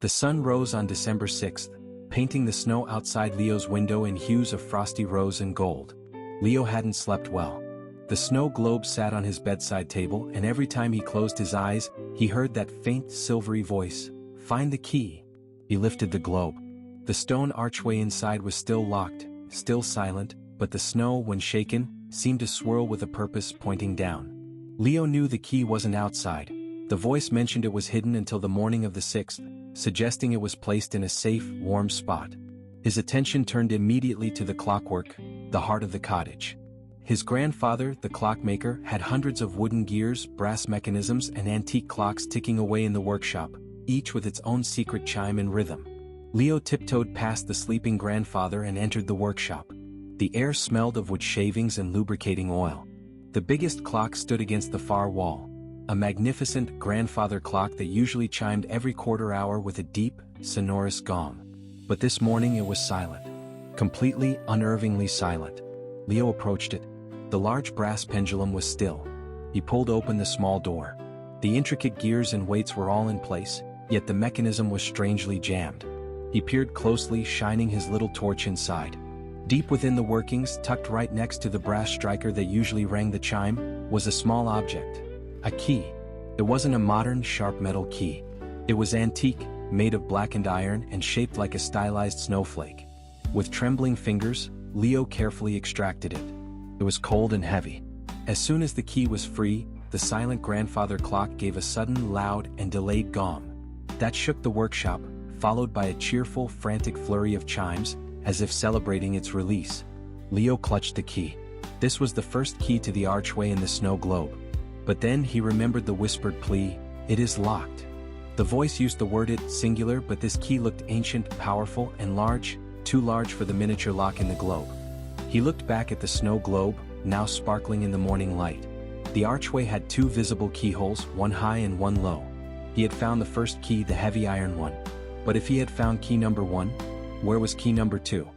The sun rose on December 6th, painting the snow outside Leo's window in hues of frosty rose and gold. Leo hadn't slept well. The snow globe sat on his bedside table, and every time he closed his eyes, he heard that faint silvery voice, "Find the key." He lifted the globe. The stone archway inside was still locked, still silent, but the snow, when shaken, seemed to swirl with a purpose, pointing down. Leo knew the key wasn't outside. The voice mentioned it was hidden until the morning of the 6th, suggesting it was placed in a safe, warm spot. His attention turned immediately to the clockwork, the heart of the cottage. His grandfather, the clockmaker, had hundreds of wooden gears, brass mechanisms, and antique clocks ticking away in the workshop, each with its own secret chime and rhythm. Leo tiptoed past the sleeping grandfather and entered the workshop. The air smelled of wood shavings and lubricating oil. The biggest clock stood against the far wall. A magnificent grandfather clock that usually chimed every quarter hour with a deep, sonorous gong. But this morning it was silent. Completely, unnervingly silent. Leo approached it. The large brass pendulum was still. He pulled open the small door. The intricate gears and weights were all in place, yet the mechanism was strangely jammed. He peered closely, shining his little torch inside. Deep within the workings, tucked right next to the brass striker that usually rang the chime, was a small object. A key. It wasn't a modern, sharp metal key. It was antique, made of blackened iron and shaped like a stylized snowflake. With trembling fingers, Leo carefully extracted it. It was cold and heavy. As soon as the key was free, the silent grandfather clock gave a sudden, loud, and delayed gong. That shook the workshop, followed by a cheerful, frantic flurry of chimes, as if celebrating its release. Leo clutched the key. This was the first key to the archway in the snow globe. But then he remembered the whispered plea, "It is locked." The voice used the word "it" singular, but this key looked ancient, powerful, and large, too large for the miniature lock in the globe. He looked back at the snow globe, now sparkling in the morning light. The archway had two visible keyholes, one high and one low. He had found the first key, the heavy iron one. But if he had found key number 1, where was key number 2?